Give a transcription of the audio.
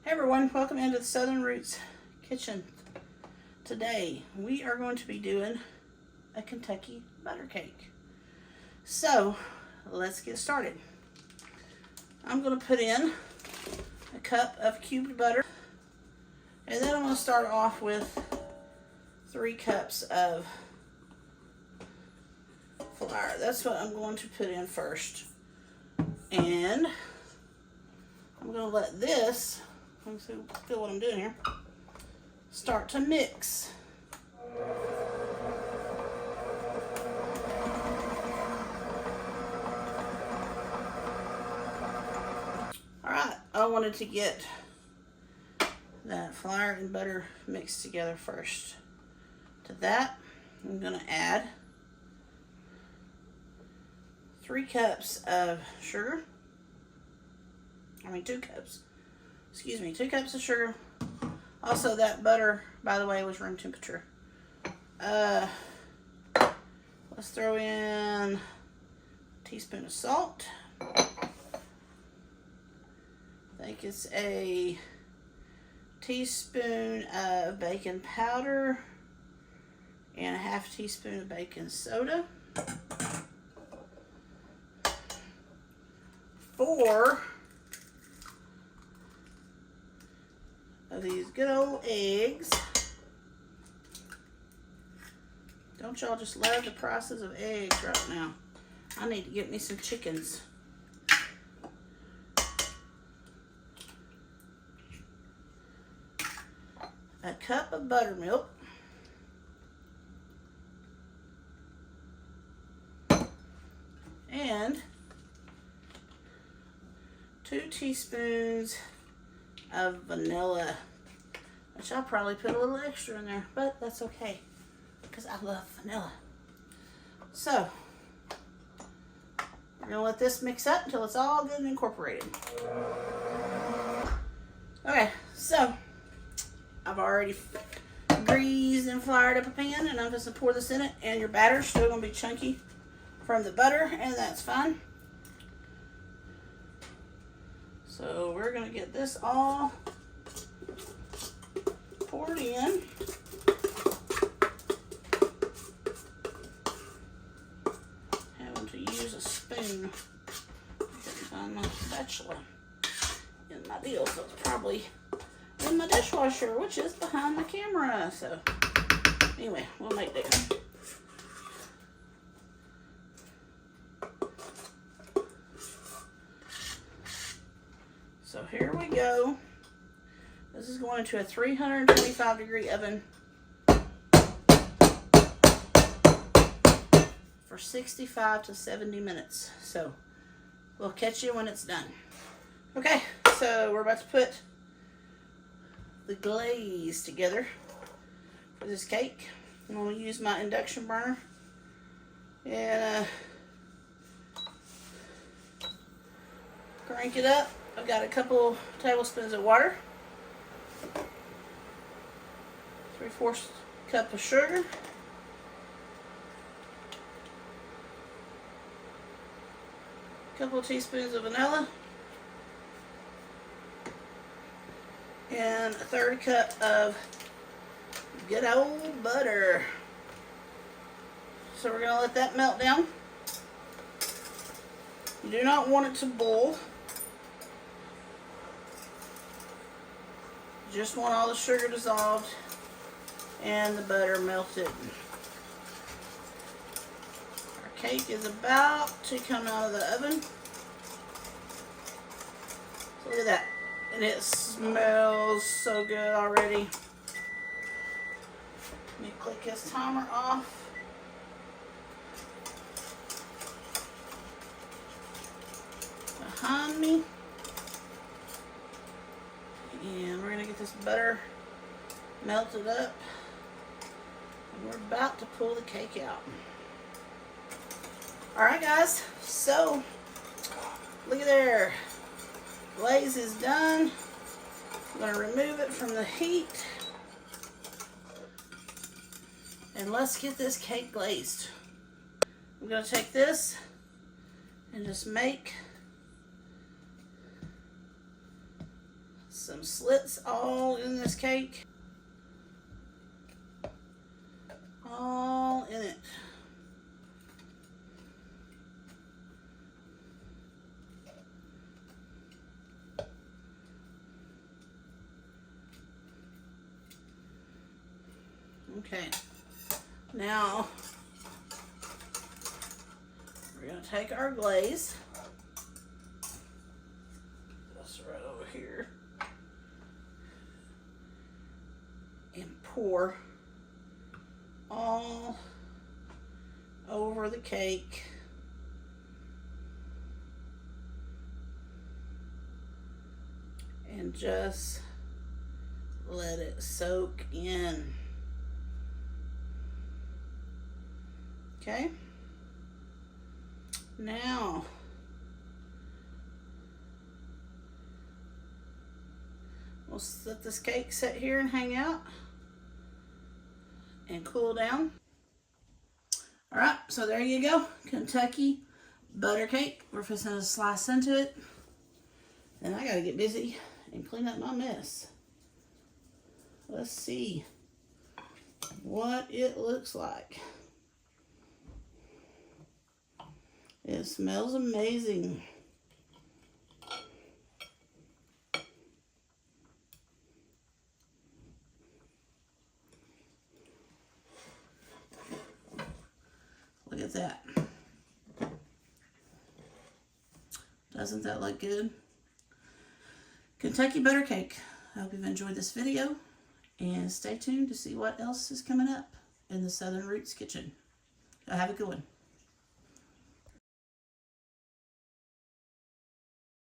Hey everyone, welcome into the Southern Roots Kitchen. Today we are going to be doing a Kentucky butter cake. So let's get started. I'm going to put in a cup of cubed butter, and then I'm going to start off with 3 cups of flour. That's what I'm going to put in first. And I'm going to let this, let me feel what I'm doing here, start to mix. Alright, I wanted to get that flour and butter mixed together first. To that, I'm going to add 3 cups of sugar. 2 cups. Excuse me, 2 cups of sugar. Also, that butter, by the way, was room temperature. Let's throw in a teaspoon of salt. I think it's a teaspoon of baking powder and a ½ teaspoon of baking soda. 4 of these good old eggs. Don't y'all just love the prices of eggs right now? I need to get me some chickens. A cup of buttermilk. And 2 teaspoons of vanilla, which I'll probably put a little extra in there, but that's okay because I love vanilla. So we're gonna let this mix up until it's all good and incorporated. Okay, so I've already greased and floured up a pan, and I'm just gonna pour this in it, and your batter's still gonna be chunky from the butter, and that's fine. So we're going to get this all poured in. Having to use a spoon. I couldn't find my spatula in my deal, so it's probably in my dishwasher, which is behind the camera. So anyway, we'll make do. So here we go. This is going into a 325-degree oven for 65 to 70 minutes. So we'll catch you when it's done. Okay, so we're about to put the glaze together for this cake. I'm going to use my induction burner and crank it up. I've got a couple tablespoons of water, 3/4 cup of sugar, a couple of teaspoons of vanilla, and a 1/3 cup of good old butter. So we're going to let that melt down. You do not want it to boil. Just want all the sugar dissolved and the butter melted. Our cake is about to come out of the oven. So look at that. And it smells so good already. Let me click this timer off. Behind me. And we're going to get this butter melted up. And we're about to pull the cake out. Alright guys, so look at there. Glaze is done. I'm going to remove it from the heat. And let's get this cake glazed. I'm going to take this and just make some slits all in this cake. All in it. Okay, now we're going to take our glaze, just right over here, and pour all over the cake. And just let it soak in. Okay, now we'll let this cake sit here and hang out and cool down. All right, so there you go, Kentucky butter cake. We're fixing to slice into it, and I gotta get busy and clean up my mess. Let's see what it looks like. It smells amazing. Look at that. Doesn't that look good? Kentucky butter cake. I hope you've enjoyed this video, and stay tuned to see what else is coming up in the Southern Roots kitchen. Have a good one.